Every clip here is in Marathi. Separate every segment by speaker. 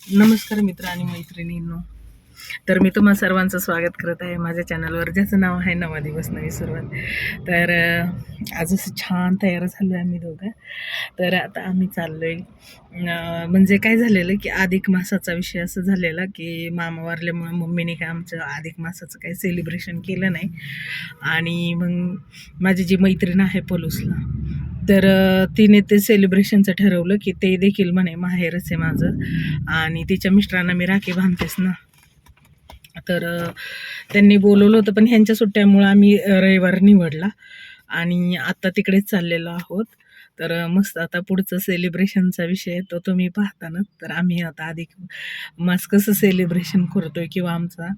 Speaker 1: नमस्कार मित्र आणि मैत्रिणींनो. तर मी तुम्हा सर्वांचं स्वागत करत आहे माझ्या चॅनलवर, ज्याचं नाव आहे नवा दिवस नवी सुरुवात. तर आज असं छान तयार झालो आहे आम्ही दोघं. तर आता आम्ही चाललो आहे, म्हणजे काय झालेलं की अधिक मासाचा विषय असं झालेला की मामा वारल्यामुळे मम्मीने काय आमचं अधिक मासाचं काही सेलिब्रेशन केलं नाही. आणि मग माझी जी मैत्रीण आहे पलूसला, तर तिने ते सेलिब्रेशनचं ठरवलं की ते देखील म्हणे माहेरच आहे माझं आणि तिच्या मिस्टरांना मी राखी बांधतेच ना. तर त्यांनी बोलवलं होतं, पण ह्यांच्या सुट्ट्यामुळं आम्ही रविवार निवडला आणि आता तिकडेच चाललेलो आहोत. तर मस्त आता पुढचं सेलिब्रेशनचा विषय आहे तो तुम्ही पाहता ना. तर आम्ही आता अधिक मास कसं सेलिब्रेशन करतोय किंवा आमचा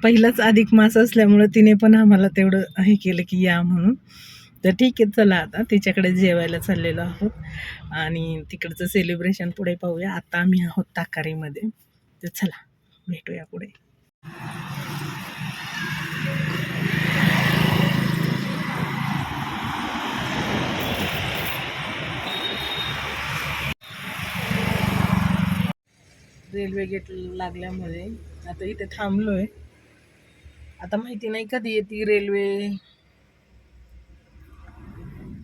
Speaker 1: पहिलाच अधिक मास असल्यामुळं तिने पण आम्हाला तेवढं हे केलं की या म्हणून. तर ठीक आहे, चला आता तिच्याकडे जेवायला चाललेलो आहोत आणि तिकडचं सेलिब्रेशन पुढे पाहूया. आता आम्ही आहोत ताकारीमध्ये, तर चला भेटूया पुढे. रेल्वे गेट लागल्यामुळे आता इथे थांबलोय. आता माहिती नाही कधी येते रेल्वे,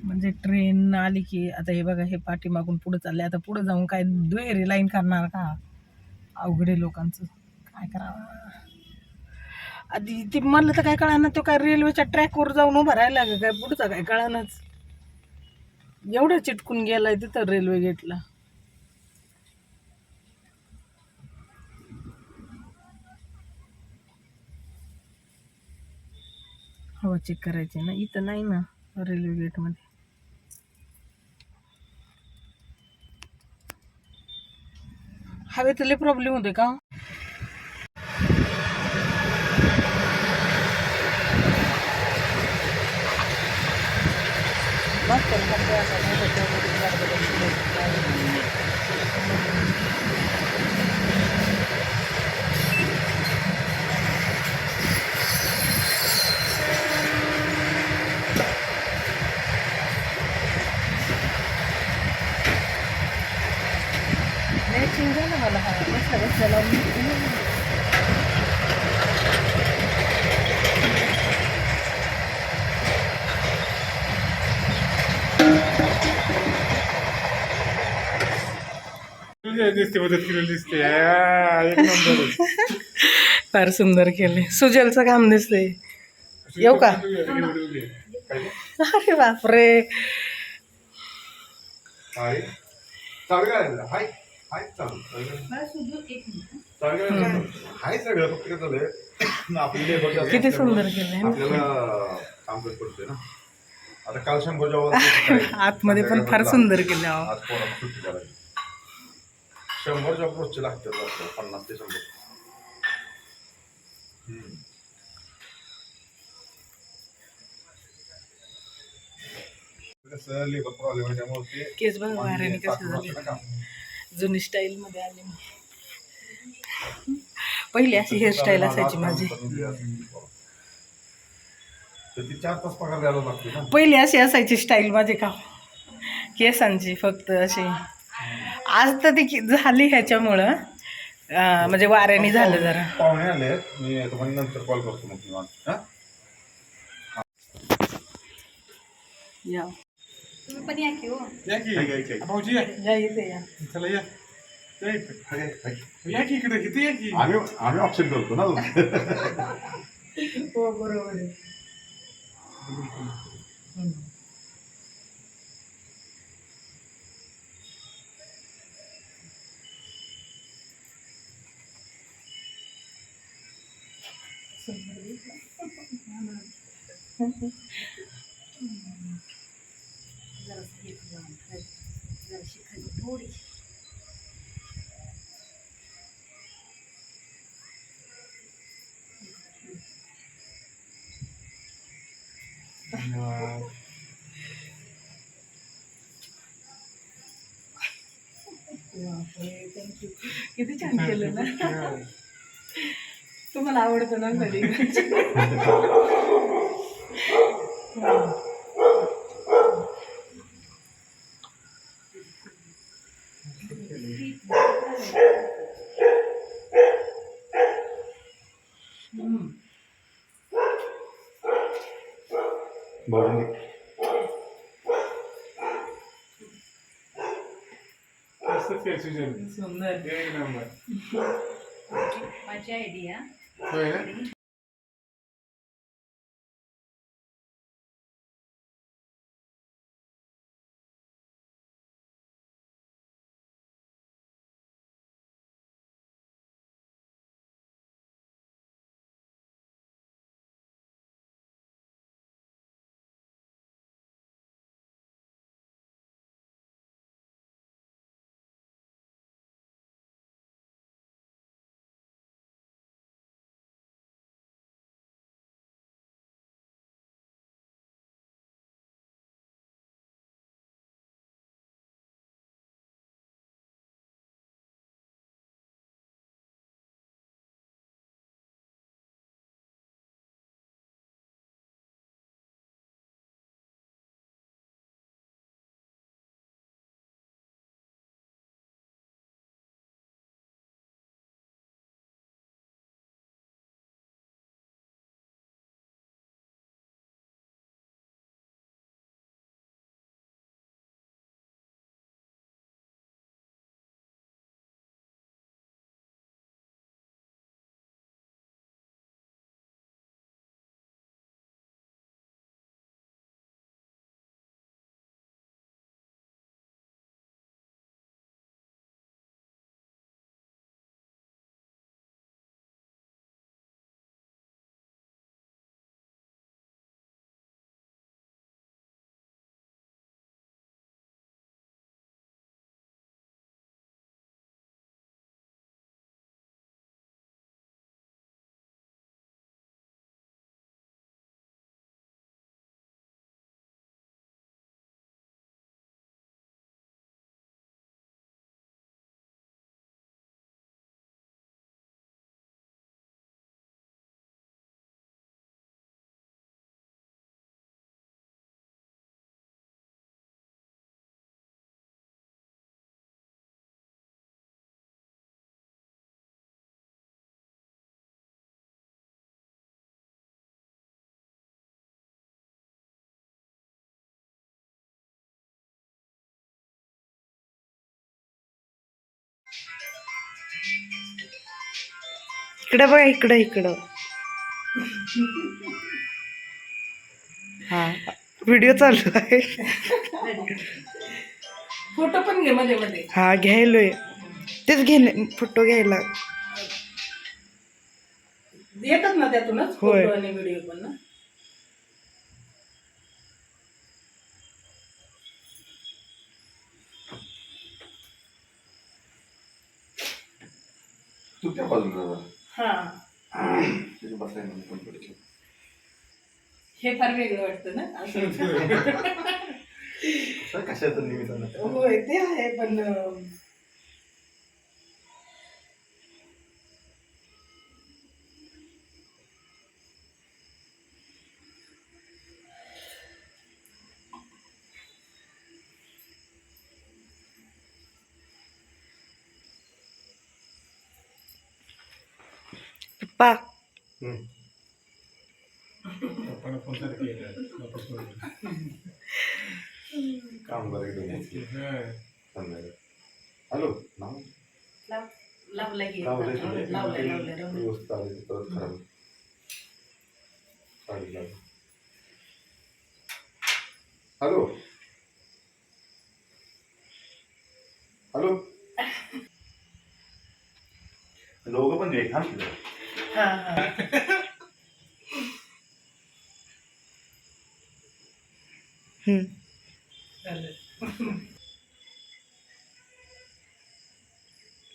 Speaker 1: म्हणजे ट्रेन आली की. आता हे बघा, हे पाठीमागून पुढे चालले. आता पुढे जाऊन काय दुहेरी लाईन करणार का? अवघडे लोकांचं काय करावं. आधी ते मला तर काय कळणार, तो काय रेल्वेच्या ट्रॅकवर जाऊन उभा राहिला का काय पुढचा काय कळणारच. एवढं चिटकून गेलाय तिथं रेल्वे गेटला. हवा चेक करायची ना, इथं नाही ना रेल्वे गेटमध्ये. हवेतले प्रॉब्लेम होते का? मॅचिंग झालं मला. हा बसल्या बसल्याला फार सुंदर केले. सुजलचं काम दिसतंय. येऊ का? अरे बापरे. किती सुंदर केलंय.
Speaker 2: आता काल 100
Speaker 1: आतमध्ये पण फार सुंदर केलं.
Speaker 2: 100 जॉब रोजचे लागतात, 50 ते 100. कसं लेबर प्रॉब्लेम आहे त्यामुळे
Speaker 1: केस बघ वाऱ्याने कसं झाले. जुनी स्टाईल मध्ये आली. पहिली अशी हेअरस्टाईल असायची माझी.
Speaker 2: ती 4 तास पगार द्यायला लागते ना.
Speaker 1: पहिली अशी असायची स्टाईल माझी का केसांची, फक्त अशी. आज तर ती झाली ह्याच्यामुळं, म्हणजे वाऱ्याने झालं जरा.
Speaker 2: पाहुणे आले, मी तुम्हाला नंतर कॉल करतो मग तुम्हाला.
Speaker 1: या
Speaker 3: तुम्ही पण या की हो.
Speaker 2: या की भाऊजी,
Speaker 1: या इथे या.
Speaker 2: चला या की इकडे. किती या की आम्ही ऑप्शन करतो ना.
Speaker 1: हो बरोबर आहे. थँक्यू. किती छान केलं ना. तुम्हाला आवडतं ना कधी.
Speaker 2: बघून
Speaker 1: सुंदर.
Speaker 4: एक नंबर.
Speaker 3: माझी आयडिया.
Speaker 4: होय ना?
Speaker 1: इकडं बघा, इकडं इकडं. हा, व्हिडिओ चालू आहे.
Speaker 3: फोटो पण घे मध्ये मध्ये.
Speaker 1: हा, घ्यायलोय. तेच घेणे, फोटो घ्यायला.
Speaker 3: येतात ना त्यातूनच
Speaker 1: होय.
Speaker 3: फोटो आणि व्हिडिओ पण ना.
Speaker 2: तू त्या बाजूला जा.
Speaker 3: हा,
Speaker 2: तिथे बसायला नको पण पडते.
Speaker 3: हे फार वेगळं वाटतं ना असं.
Speaker 2: कशाचं निमित्तानं
Speaker 3: होय ते आहे पण
Speaker 1: पप्पा.
Speaker 4: आपण फोन सारखं येतात वापस बोलू.
Speaker 2: काम बरं घेण्याची
Speaker 4: हां.
Speaker 2: संध्याकाळी. हॅलो नाव
Speaker 3: लावला घे.
Speaker 2: लावलंय
Speaker 3: लावलंय
Speaker 2: व्यवस्थित आले परत खराब साडी लागली. हॅलो हॅलो दोघं पण एक थांब.
Speaker 3: हा हा.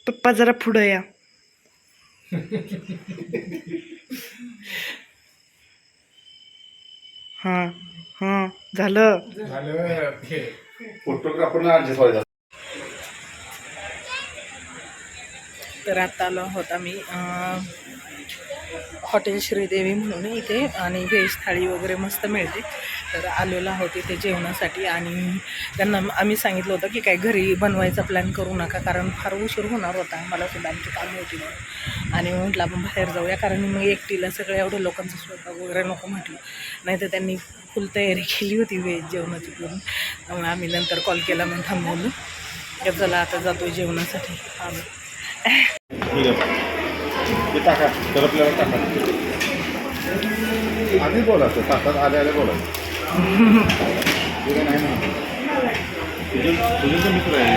Speaker 1: पप्पा जरा पुढं या. हा हा, झालं.
Speaker 4: झालं हे.
Speaker 2: फोटोग्राफरला ऍडजस्ट व्हायचा.
Speaker 1: तर आता आलो आहोत आम्ही हॉटेल श्रीदेवी म्हणून इथे आणि व्हेज थाळी वगैरे मस्त मिळते. तर आलेलो आहोत इथे जेवणासाठी आणि त्यांना आम्ही सांगितलं होतं की काही घरी बनवायचा प्लॅन करू नका, कारण फार उशीर होणार होता, मला सुद्धा आमची कामं होती म्हणून. आणि म्हटलं आपण बाहेर जाऊया, कारण मग एकटीला सगळ्या एवढ्या लोकांचा स्वयंपाक वगैरे नको म्हटलं. नाही तर त्यांनी फुल तयारी केली होती व्हेज जेवणाची करून. त्यामुळे आम्ही नंतर कॉल केला म्हणून थांबवलं. तर चला आता जातो जेवणासाठी आम्ही.
Speaker 2: ते टाका तर आपल्याला टाका आधी बोलायचं तासात आले बोलायचं नाही ना तुझे तर मित्र आहे.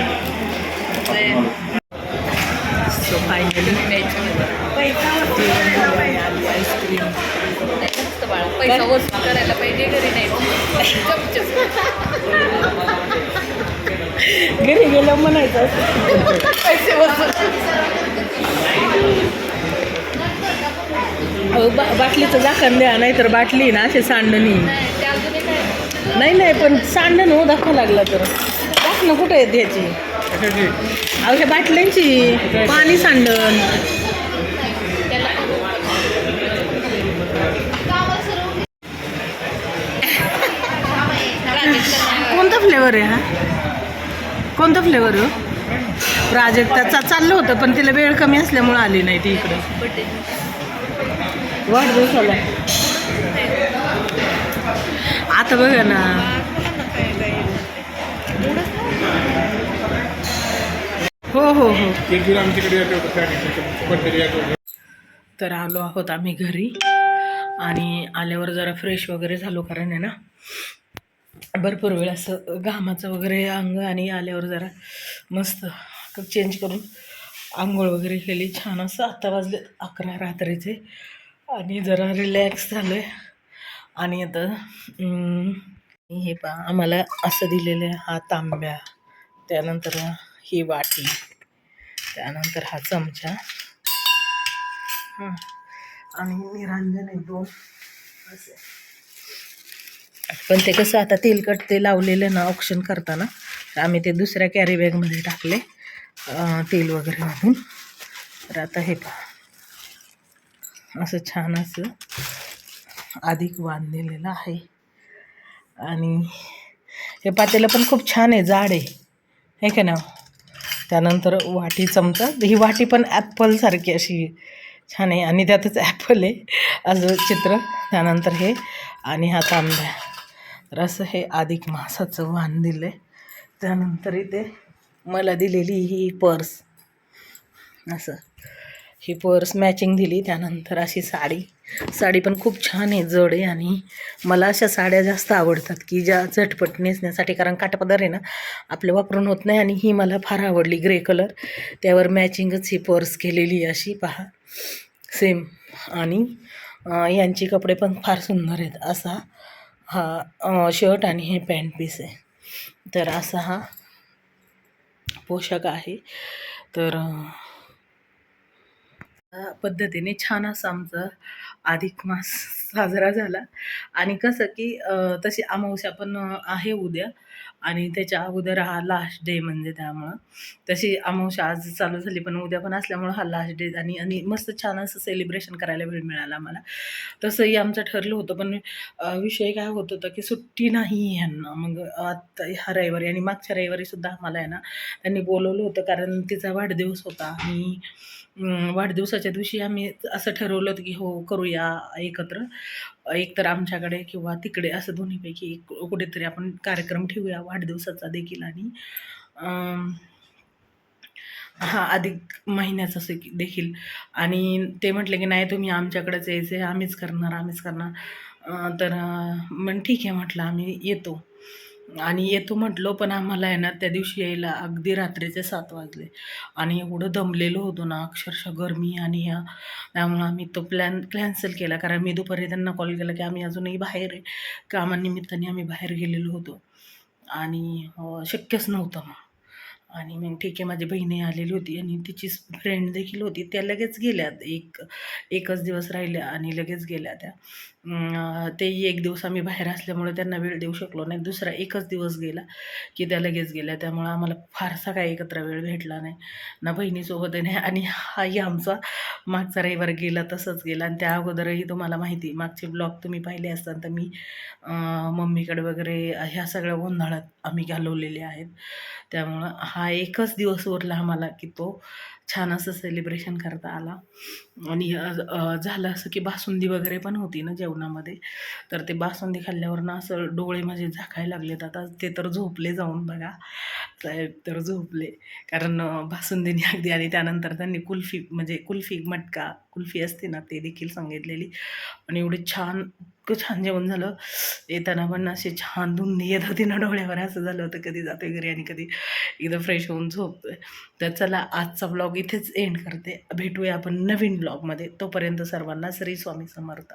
Speaker 1: सो फायनली आली आईस्क्रीम.
Speaker 3: पैसा वसूल करायला पाहिजे, घरी नाही.
Speaker 1: घरी गेलं म्हणायचं
Speaker 3: पैसे वसूल.
Speaker 1: बाटलीचं झाकण द्या, नाहीतर बाटली ना असे सांडणी.
Speaker 3: ते अजूनही काय
Speaker 1: नाही पण सांडण हो दाखवा लागला तर दाखणं कुठं आहे त्याची? अहो ह्या बाटल्यांची पाणी सांडण. कोणता फ्लेवर आहे हा? कोणता फ्लेवर हो? प्राजक्ताचा चाललं होतं, पण तिला वेळ कमी असल्यामुळं आली नाही ती इकडं वाढदिवसाला. आता बघा ना, हो हो हो.
Speaker 4: एक दिवस आमच्याकडे येतो होतं.
Speaker 1: तर आलो आहोत आम्ही घरी आणि आल्यावर जरा फ्रेश वगैरे झालो, कारण आहे ना भरपूर वेळ असं घामाचं वगैरे अंग, आणि आल्यावर जरा मस्त चेंज करून आंघोळ वगैरे केली छान असं. आता वाजले 11 रात्रीचे आणि जरा रिलॅक्स झालं आहे. आणि आता हे पहा आम्हाला असं दिलेलं आहे, हा तांब्या, त्यानंतर ही वाटी, त्यानंतर हा चमचा आणि निरांजन आहे 2 असे. पण ते कसं आता तेलकट ते लावलेलं ना ऑप्शन करताना, आम्ही ते दुसऱ्या कॅरी बॅगमध्ये टाकले तेल वगैरे घालून. तर आता हे पहा असं छान असं अधिक वाण दिलेलं आहे. आणि हे पातेलं पण खूप छान आहे, जाड आहे हे का ना. त्यानंतर वाटी चमचा, ही वाटी पण ॲपलसारखी अशी छान आहे आणि त्यातच ॲपल आहे असं चित्र. त्यानंतर हे आणि हा तांब्या. तर असं हे अधिक मासाचं वाण दिलं आहे. त्यानंतर इथे मला दिलेली ही पर्स, असं ही पर्स मॅचिंग दिली. त्यानंतर अशी साडी पण खूप छान आहे, जड आहे. आणि मला अशा साड्या जास्त आवडतात की ज्या झटपट नेसण्यासाठी, कारण काठापदर आहे ना आपलं वापरून होत नाही. आणि ही मला फार आवडली, ग्रे कलर, त्यावर मॅचिंगच ही पर्स केलेली अशी पहा सेम. आणि यांची कपडे पण फार सुंदर आहेत. असा हा शर्ट आणि हे पॅन्ट पीस आहे. तर असा हा पोशाख आहे. तर पद्धतीने छान असा आमचा अधिक मास साजरा झाला. आणि कसं की तशी अमावस्या पण आहे उद्या, आणि त्याच्या अगोदर हा लास्ट डे, म्हणजे त्यामुळं तशी अमावस्या आज चालू झाली पण उद्या पण असल्यामुळं हा लास्ट डे. आणि मस्त छान असं सेलिब्रेशन करायला वेळ मिळाला मला. तसंही आमचं ठरलं होतं, पण विषय काय होत होता की सुट्टी नाही ह्यांना. मग आता ह्या रविवारी आणि मागच्या रविवारीसुद्धा आम्हाला आहे ना त्यांनी बोलवलं होतं, कारण तिचा वाढदिवस होता. आणि वाढदिवसाच्या दिवशी आम्ही असं ठरवलं होतं की हो करूया एकत्र, एकतर आमच्याकडे किंवा तिकडे, असं दोन्हीपैकी कुठेतरी आपण कार्यक्रम ठेवूया वाढदिवसाचा देखील आणि हां अधिक महिन्याचं देखील. आणि ते म्हटले की नाही तुम्ही आमच्याकडेच यायचं आहे, आम्हीच करणार. तर मग ठीक आहे म्हटलं आम्ही येतो. आणि येतो म्हटलो, पण आम्हाला आहे ना त्या दिवशी यायला अगदी रात्रीचे 7 वाजले. आणि एवढं दमलेलो होतो ना, अक्षरशः गरमी आणि त्यामुळं आम्ही तो प्लॅन कॅन्सल केला. कारण मी दुपारी त्यांना कॉल केला की आम्ही अजूनही बाहेर आहे, कामानिमित्ताने आम्ही बाहेर गेलेलो होतो आणि शक्यच नव्हतं मग. आणि मग ठीक आहे, माझी बहिणी आलेली होती आणि तिची फ्रेंड देखील होती. त्या लगेच गेल्या, एकच दिवस राहिल्या आणि लगेच गेल्या त्या. तेही एक दिवस आम्ही बाहेर असल्यामुळे त्यांना वेळ देऊ शकलो नाही. दुसरा एकच दिवस गेला की त्या लगेच गेल्या. त्यामुळं आम्हाला फारसा काही एकत्र वेळ भेटला नाही ना बहिणीसोबत नाही. आणि हाही आमचा मागचा रविवार गेला तसंच गेला आणि त्या अगोदरही तुम्हाला माहिती मागचे ब्लॉग तुम्ही पाहिले असतात तर मी मम्मीकडे वगैरे ह्या सगळ्या गोंधळात आम्ही घालवलेले आहेत. त्यामुळं हा एकच दिवस उरला आम्हाला की तो छान असं सेलिब्रेशन करता आला. आणि झालं असं की बासुंदी वगैरे पण होती ना जेवणामध्ये, तर ते बासुंदी खाल्ल्यावर ना असं डोळे माझे झाकायला लागलेत. आता ते तर झोपले जाऊन बघा, साहेब तर झोपले. कारण बासुंदीने अगदी आणि त्यानंतर त्यांनी कुल्फी म्हणजे कुल्फी मटका कुल्फी असते ना ते देखील सांगितलेली. आणि एवढे छान इतकं छान जेवण झालं. येताना पण असे छान धुंदी येत होती ना डोळ्यावर, असं झालं होतं कधी जातोय घरी आणि कधी एकदम फ्रेश होऊन झोपतोय. तर चला आजचा ब्लॉग इथेच एंड करते. भेटूया आपण नवीन ब्लॉगमध्ये. तोपर्यंत सर्वांना श्री स्वामी समर्थ.